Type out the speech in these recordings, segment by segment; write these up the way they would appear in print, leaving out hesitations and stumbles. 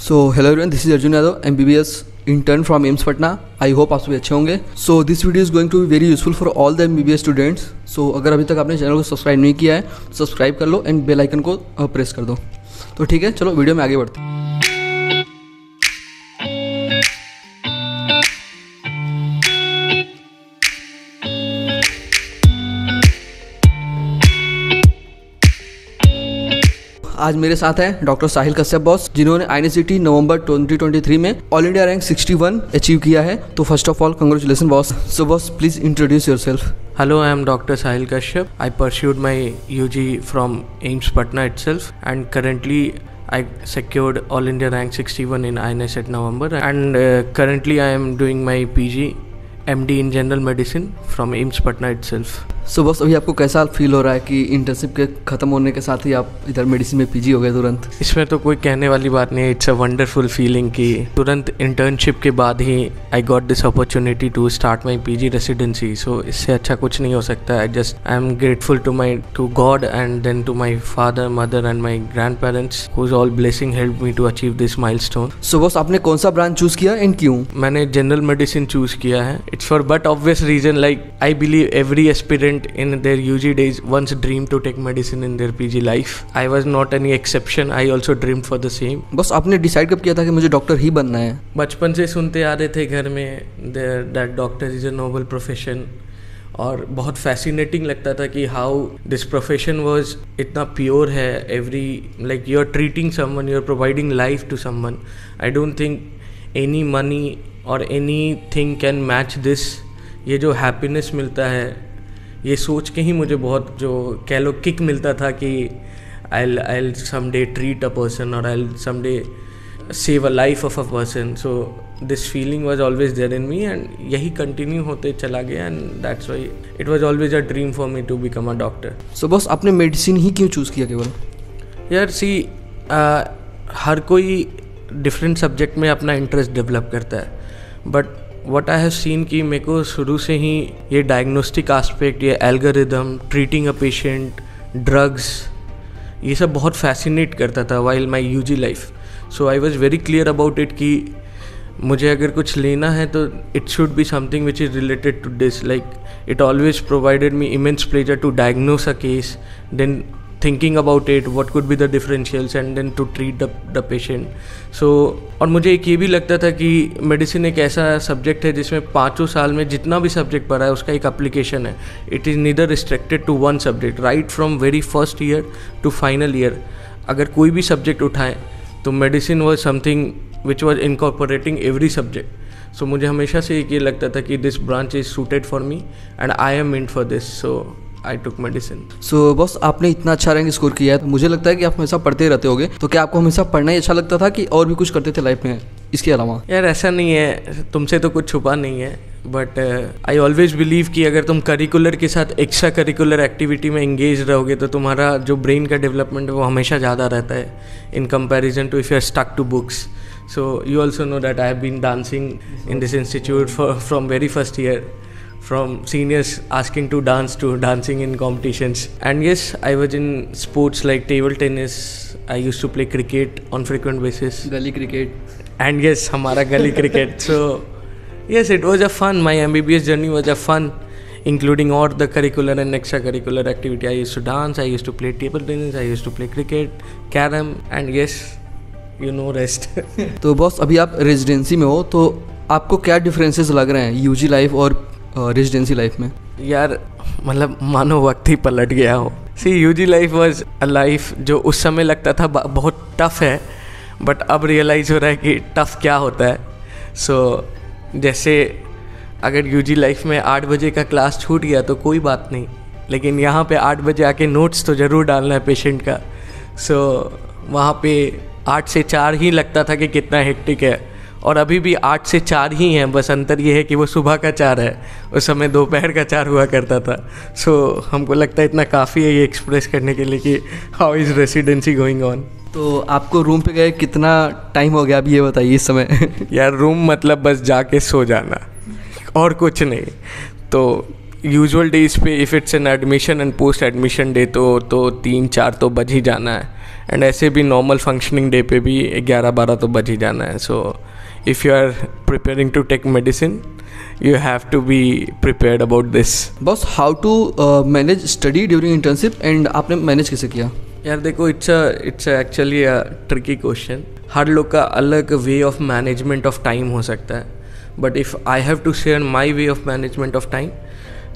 So hello everyone, this is Arjun Yadav, MBBS intern from AIIMS Patna. I hope आप सभी अच्छे होंगे। So this video is going to be very useful for all the MBBS students. सो अगर अभी तक आपने चैनल को सब्सक्राइब नहीं किया है तो सब्सक्राइब कर लो एंड बेल आइकन को प्रेस कर दो। तो ठीक है, चलो वीडियो में आगे बढ़ते हैं। आज मेरे साथ हैं डॉक्टर साहिल कश्यप बॉस, जिन्होंने INICET नवंबर 2023 में ऑल इंडिया रैंक 61 अचीव किया है। तो first of all congratulation boss. So boss, please introduce yourself. Hello, I am Dr. Sahil Kashyap. I pursued my UG from AIIMS Patna itself, and currently I secured All India rank 61 in INICET November, and currently I am doing my PG MD in General Medicine from AIIMS Patna itself. So boss, अभी आपको कैसा feel हो रहा है कि internship के ख़त्म होने के साथ ही आप इधर मेडिसिन में PG हो गए तुरंत? इसमें तो कोई कहने वाली बात नहीं है। इट्स अ वंडरफुल फीलिंग कि तुरंत इंटर्नशिप के बाद ही I got this opportunity to start my PG residency. So इससे अच्छा कुछ नहीं हो सकता। I am grateful to God and then to my father, mother and my grandparents whose all blessing help me to achieve this milestone. So boss, आपने कौन सा branch choose किया एंड क्यों? मैंने जनरल मेडिसिन चूज़ किया है। It's for but obvious reason, like I believe every aspirant in their UG days once dreamed to take medicine in their PG life. I was not any exception. I also dreamed for the same. बस आपने decide कब किया था कि मुझे doctor ही बनना है? बचपन से सुनते आ रहे थे घर में that doctor is a noble profession, और बहुत फैसिनेटिंग लगता था कि हाउ दिस प्रोफेशन वॉज इतना प्योर है। Every like you are treating someone, you are providing life to someone. I don't think any money और anything can match this. ये जो हैप्पीनेस मिलता है, ये सोच के ही मुझे बहुत जो कह लो किक मिलता था कि I'll someday treat a person or I'll someday save a life of a person. So this feeling was always there in me and यही कंटिन्यू होते चला गया, and that's why it was always a dream for me to become a doctor. So बस आपने medicine ही क्यों choose किया केवल? यार सी, हर कोई डिफरेंट सब्जेक्ट में अपना इंटरेस्ट डेवलप करता है, but what I have seen कि मेरे को शुरू से ही ये डायग्नोस्टिक आस्पेक्ट, ये algorithm, treating a patient, drugs, ये सब बहुत फैसिनेट करता था while my UG life. So I was very clear about it कि मुझे अगर कुछ लेना है तो it should be something which is related to this. Like it always provided me immense pleasure to diagnose a case, then thinking about it, what could be the differentials, and then to treat the patient. So और मुझे एक ये भी लगता था कि medicine एक ऐसा सब्जेक्ट है जिसमें 5 साल में जितना भी सब्जेक्ट पढ़ा है उसका एक एप्लीकेशन है। It is neither restricted to one subject, right from very first year to final year. अगर कोई भी सब्जेक्ट उठाएं तो medicine was something which was incorporating every subject. So मुझे हमेशा से एक ये लगता था कि this branch is suited for me and I am meant for this. So I took medicine. So boss, आपने इतना अच्छा रैंक स्कोर किया है तो मुझे लगता है कि आप हमेशा पढ़ते रहते होगे। तो क्या आपको हमेशा पढ़ना ही अच्छा लगता था कि और भी कुछ करते थे लाइफ में इसके अलावा? यार ऐसा नहीं है, तुमसे तो कुछ छुपा नहीं है, बट आई ऑलवेज बिलीव कि अगर तुम करिकुलर के साथ एक्स्ट्रा करिकुलर एक्टिविटी में इंगेज रहोगे तो तुम्हारा जो ब्रेन का डेवलपमेंट है वो हमेशा ज़्यादा रहता है in comparison to if you are stuck to books. So you also know that I have been dancing in this institute from very first year, from seniors asking to dance to dancing in competitions. And yes, I was in sports like table tennis. I used to play cricket on frequent basis. Gully cricket. And yes, हमारा gully cricket. So yes, it was a fun. My MBBS journey was a fun, including all the curricular and extracurricular activity. I used to dance, I used to play table tennis, I used to play cricket, carom, and yes, you know rest. तो boss, अभी आप residency में हो तो आपको क्या differences लग रहे हैं UG लाइफ और रेजिडेंसी लाइफ में? यार मतलब मानो वक्त ही पलट गया हो। सी, UG life was a life जो उस समय लगता था बहुत टफ है, बट अब रियलाइज़ हो रहा है कि टफ क्या होता है। सो जैसे अगर UG लाइफ में 8 बजे का क्लास छूट गया तो कोई बात नहीं, लेकिन यहाँ पे 8 बजे आके नोट्स तो ज़रूर डालना है पेशेंट का। सो वहाँ पे 8 से 4 ही लगता था कि कितना हेक्टिक है, और अभी भी 8 से 4 ही हैं, बस अंतर ये है कि वो सुबह का 4 है, उस समय दोपहर का 4 हुआ करता था। सो हमको लगता है इतना काफ़ी है ये एक्सप्रेस करने के लिए कि how is residency going on. तो आपको रूम पे गए कितना टाइम हो गया अभी ये बताइए इस समय? यार रूम मतलब बस जाके सो जाना और कुछ नहीं। तो यूजुअल डेज पे if it's an admission and post admission day तो 3-4 तो बज ही जाना है। एंड ऐसे भी नॉर्मल फंक्शनिंग डे पे भी 11-12 तो बज ही जाना है. So if you are preparing to take medicine you have to be prepared about this. Boss, how to manage study during internship and आपने मैनेज कैसे किया? यार देखो, it's actually a tricky question. हर लोग का अलग way of management of time हो सकता है, but if I have to share my way of management of time,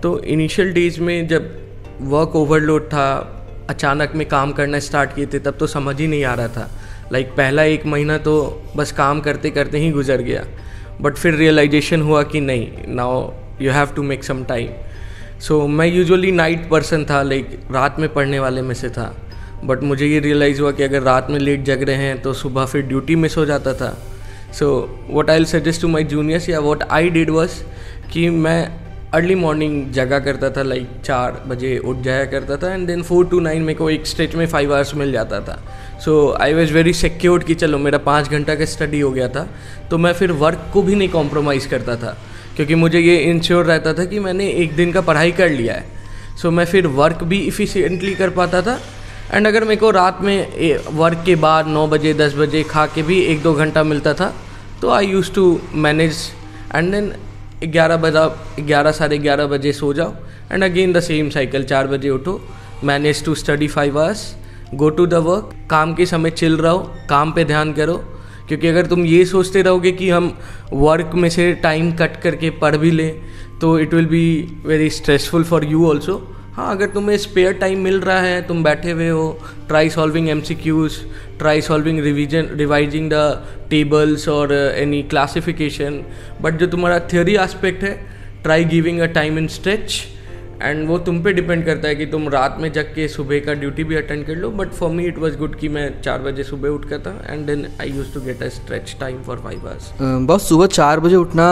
तो इनिशियल डेज में जब वर्क ओवरलोड था, अचानक में काम करना स्टार्ट किए थे, तब तो समझ ही नहीं आ रहा था. लाइक पहला 1 महीना तो बस काम करते करते ही गुजर गया. बट फिर रियलाइजेशन हुआ कि नहीं, now you have to make some time. So मैं यूजुअली नाइट पर्सन था, लाइक रात में पढ़ने वाले में से था. बट मुझे ये रियलाइज़ हुआ कि अगर रात में लेट जग रहे हैं तो सुबह फिर ड्यूटी मिस हो जाता था. So what I will suggest to my juniors, या व्हाट आई डिड वाज कि मैं अर्ली मॉर्निंग जगा करता था, लाइक 4 बजे उठ जाया करता था. एंड देन 4 to 9 मेरे को एक स्ट्रेच में 5 आवर्स मिल जाता था. सो आई वॉज वेरी सिक्योर्ड कि चलो मेरा 5 घंटा का स्टडी हो गया था. तो मैं फिर वर्क को भी नहीं कॉम्प्रोमाइज़ करता था, क्योंकि मुझे ये इंश्योर रहता था कि मैंने एक दिन का पढ़ाई कर लिया है. सो मैं फिर वर्क भी इफ़िशिएंटली कर पाता था. एंड अगर मेरे को रात में वर्क के बाद 9 बजे 10 बजे खा के भी 1-2 घंटा मिलता था, तो I use to manage. And then 11 साढ़े 11 बजे सो जाओ, and again the same cycle. 4 बजे उठो, manage to study 5 hours, go to the work. काम के समय चिल रहो, काम पे ध्यान करो, क्योंकि अगर तुम ये सोचते रहोगे कि हम वर्क में से टाइम कट करके पढ़ भी लें, तो it will be very stressful for you also. हाँ, अगर तुम्हें स्पेयर टाइम मिल रहा है, तुम बैठे हुए हो, try solving MCQs, try solving revising the tables और एनी क्लासिफिकेशन. बट जो तुम्हारा थियोरी एस्पेक्ट है, try giving a time in stretch. And वो तुम पे डिपेंड करता है कि तुम रात में जग के सुबह का ड्यूटी भी अटेंड कर लो. But for me it was good कि मैं 4 बजे सुबह उठता था, and then I used to get a stretch time for 5 hours. बस सुबह 4 बजे उठना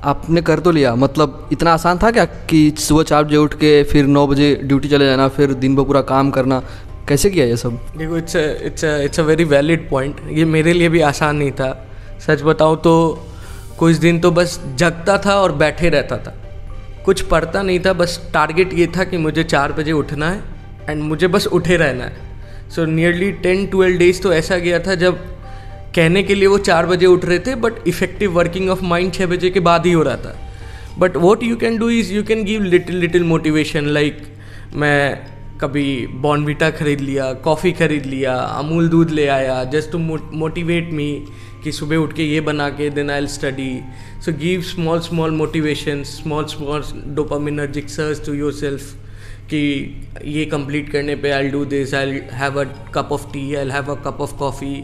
आपने कर तो लिया, मतलब इतना आसान था क्या कि सुबह 4 बजे उठ के फिर 9 बजे ड्यूटी चले जाना, फिर दिन भर पूरा काम करना? कैसे किया ये सब? देखो, it's a very valid point. ये मेरे लिए भी आसान नहीं था. सच बताऊँ तो कुछ दिन तो बस जगता था और बैठे रहता था, कुछ पढ़ता नहीं था. बस टारगेट ये था कि मुझे 4 बजे उठना है एंड मुझे बस उठे रहना है. सो नियरली 10-12 डेज तो ऐसा गया था जब कहने के लिए वो 4 बजे उठ रहे थे, but effective working of mind 6 बजे के बाद ही हो रहा था. But what you can do is you can give little motivation. Like मैं कभी बॉर्नविटा खरीद लिया, कॉफ़ी खरीद लिया, अमूल दूध ले आया, जस्ट टू मोटिवेट मी कि सुबह उठ के ये बना के then I will study. So give small motivation, small dopaminergic search to your self कि ये कंप्लीट करने पे I will do this, I will have a cup of tea, I will have a cup of coffee,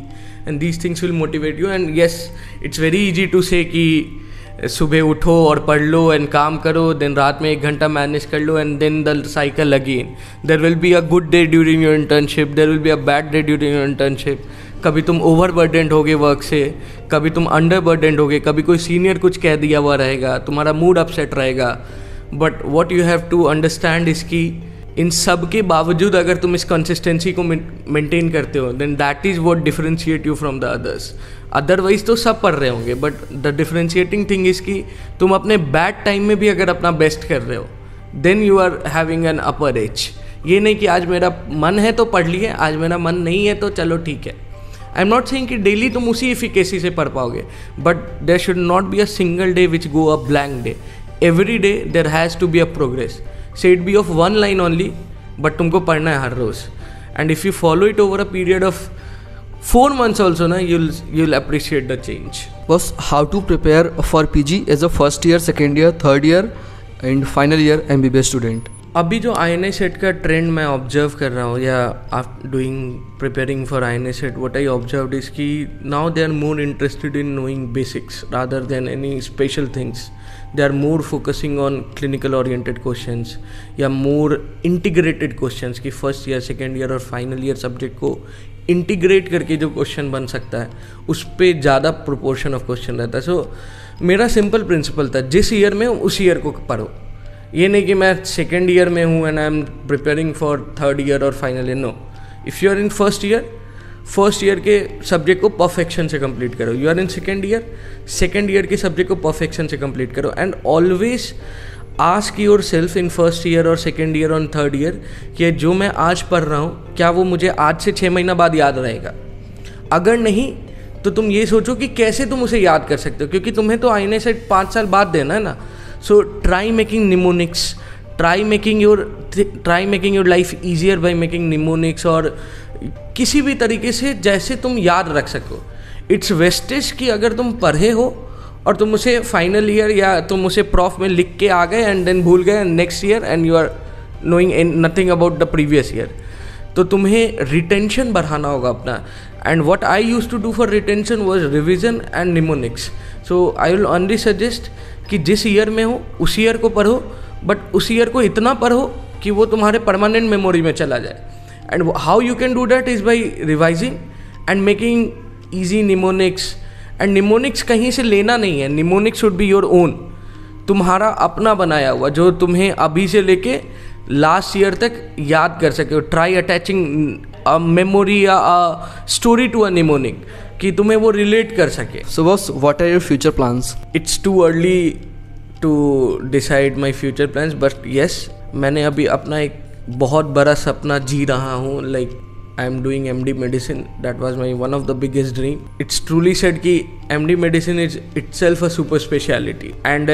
and these things will motivate you. And yes, it's very easy to say कि सुबह उठो और पढ़ लो and काम करो, then रात में 1 घंटा मैनेज कर लो, and then the cycle again. There will be a good day during your internship, there will be a bad day during your internship. कभी तुम ओवरबर्डेंड होगे वर्क से, कभी तुम अंडरबर्डेंड होगे, कभी कोई सीनियर कुछ कह दिया हुआ रहेगा, तुम्हारा मूड अपसेट रहेगा. But what you have to understand is कि इन सब के बावजूद अगर तुम इस कंसिस्टेंसी को मेंटेन करते हो, then that is what differentiate you from the others. Otherwise तो सब पढ़ रहे होंगे, but the differentiating thing is कि तुम अपने बैड टाइम में भी अगर अपना बेस्ट कर रहे हो, then you are having an upper edge. ये नहीं कि आज मेरा मन है तो पढ़ लिए, आज मेरा मन नहीं है तो चलो ठीक है. आई एम नॉट सेइंग कि डेली तुम उसी इफिकेसी से पढ़ पाओगे, but there should not be a single day which go a blank day. Every day there has to be a progress. Say it be of 1 line only, but तुमको पढ़ना है हर रोज़. And if you follow it over a period of 4 months also ना, you'll appreciate the change. बस how to prepare for PG as a first year, second year, third year and final year MBBS student? अभी जो INI CET का trend मैं observe कर रहा हूँ, या after doing preparing for INI CET, what I observed is कि now they are more interested in knowing basics rather than any special things. They are more focusing on clinical oriented questions या more integrated questions कि first year, second year और final year subject को integrate करके जो question बन सकता है उस पर ज़्यादा प्रोपोर्शन ऑफ क्वेश्चन रहता है. सो मेरा सिंपल प्रिंसिपल था, जिस ईयर में उस ईयर को पढ़ो. ये नहीं कि मैं सेकेंड ईयर में हूँ and I am preparing for third year और final year. No, if you are in first year के सब्जेक्ट को परफेक्शन से कंप्लीट करो. You are in second year के सब्जेक्ट को परफेक्शन से कंप्लीट करो. And always ask yourself in first year और सेकेंड ईयर और थर्ड ईयर कि जो मैं आज पढ़ रहा हूँ क्या वो मुझे आज से 6 महीना बाद याद रहेगा। अगर नहीं तो तुम ये सोचो कि कैसे तुम उसे याद कर सकते हो, क्योंकि तुम्हें तो आईने से 5 साल बाद देना है ना। So try making mnemonics, try making your life easier by making mnemonics, और किसी भी तरीके से जैसे तुम याद रख सको। इट्स वेस्टेज कि अगर तुम पढ़े हो और तुम उसे फाइनल ईयर या तुम उसे प्रॉफ में लिख के आ गए एंड देन भूल गए next year and you are knowing nothing about the previous year. तो तुम्हें रिटेंशन बढ़ाना होगा अपना। And what I used to do for retention was revision and mnemonics. So I will only suggest कि जिस year में हो उस ईयर को पढ़ो, बट उस ईयर को इतना पढ़ो कि वो तुम्हारे परमानेंट मेमोरी में चला जाए। And how you can do that is by revising and making easy mnemonics. And mnemonics कहीं से लेना नहीं है, mnemonics should be your own, तुम्हारा अपना बनाया हुआ जो तुम्हें अभी से लेके लास्ट ईयर तक याद कर सके हो। ट्राई अटैचिंग अ मेमोरी या a story to a mnemonic कि तुम्हें वो रिलेट कर सके। So boss, what are your future plans? It's too early to decide my future plans, but yes, मैंने अभी अपना एक बहुत बड़ा सपना जी रहा हूँ। Like I am doing MD medicine. That was my one of the biggest dream. It's truly said कि MD medicine is itself a super speciality, and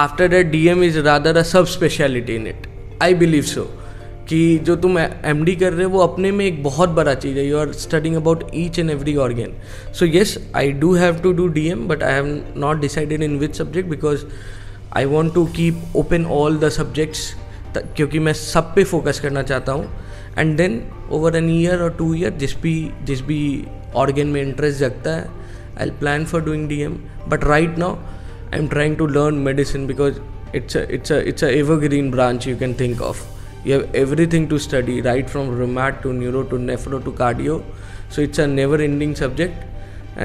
after that DM is rather a sub speciality in it. I believe so कि जो तुम MD कर रहे हो वो अपने में एक बहुत बड़ा चीज़ है. You are studying about each and every organ. So yes, I do have to do DM, but I have not decided in which subject because I want to keep open all the subjects क्योंकि मैं सब पे focus करना चाहता हूँ. And then over an year और 2 year जिस भी ऑर्गन में इंटरेस्ट जगता है I plan for doing DM. But right now I am trying to learn medicine because it's a evergreen branch you can think of. You have everything to study, right from rheumat to neuro to nephro to cardio. So it's a never ending subject,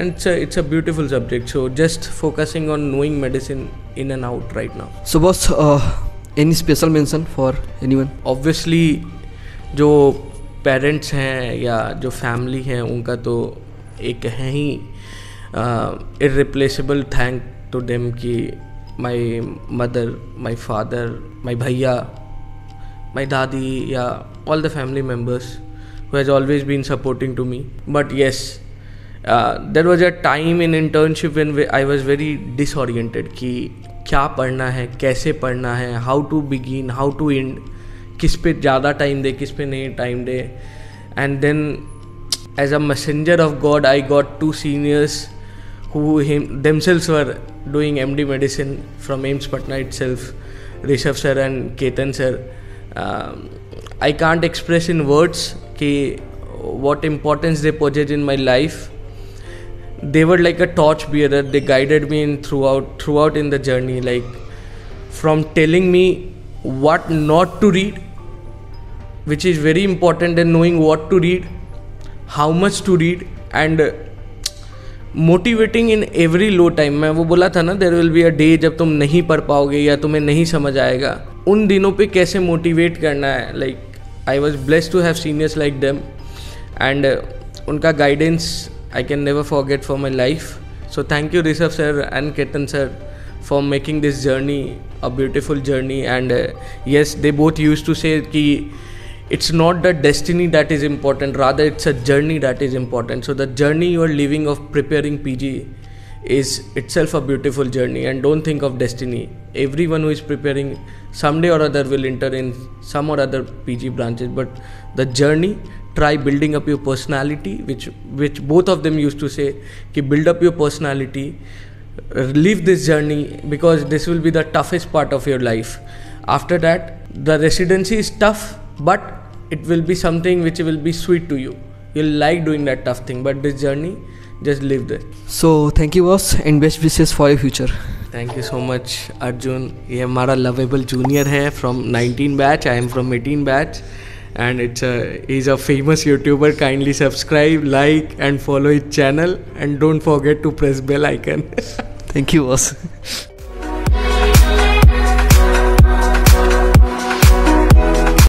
and it's a beautiful subject. So just focusing on knowing medicine in and out right now. So boss, any special mention for anyone? Obviously जो parents हैं या जो family हैं उनका तो एक है ही irreplaceable thank to them कि माई मदर, माई फादर, माई भैया, माई दादी या all the family members who has always been supporting to me. But yes, there was a time in internship when I was very disoriented कि क्या पढ़ना है, कैसे पढ़ना है, how to begin, how to end, किस पे ज़्यादा टाइम दे, किस पे नहीं टाइम दे. And then as a messenger of God I got 2 seniors who themselves were doing MD medicine from AIIMS Patna itself, Rishabh sir and Ketan sir. I can't express in words ki what importance they possessed in my life. They were like a torch bearer. They guided me in throughout in the journey, like from telling me what not to read, which is very important, and knowing what to read, how much to read, and motivating in every low time. मैं वो बोला था ना, there will be a day जब तुम नहीं पढ़ पाओगे या तुम्हें नहीं समझ आएगा. उन दिनों पे कैसे मोटिवेट करना है. Like I was blessed to have seniors like them, and उनका guidance I can never forget for my life. So thank you Rishabh sir and Ketan sir for making this journey a beautiful journey. And yes, they both used to say ki it's not the destiny that is important, rather it's a journey that is important. So the journey you are living of preparing PG is itself a beautiful journey, and don't think of destiny. Everyone who is preparing someday or other will enter in some or other PG branches, but the journey, try building up your personality, which both of them used to say ki build up your personality, live this journey, because this will be the toughest part of your life. After that, the residency is tough, but it will be something which will be sweet to you. You'll like doing that tough thing, but this journey, just live there. So thank you boss, and best wishes for your future. Thank you so much Arjun. ये हमारा lovable junior है from 19 batch. I am from 18 batch, and he's a famous YouTuber. Kindly subscribe, like and follow his channel, and don't forget to press bell icon. Thank you boss.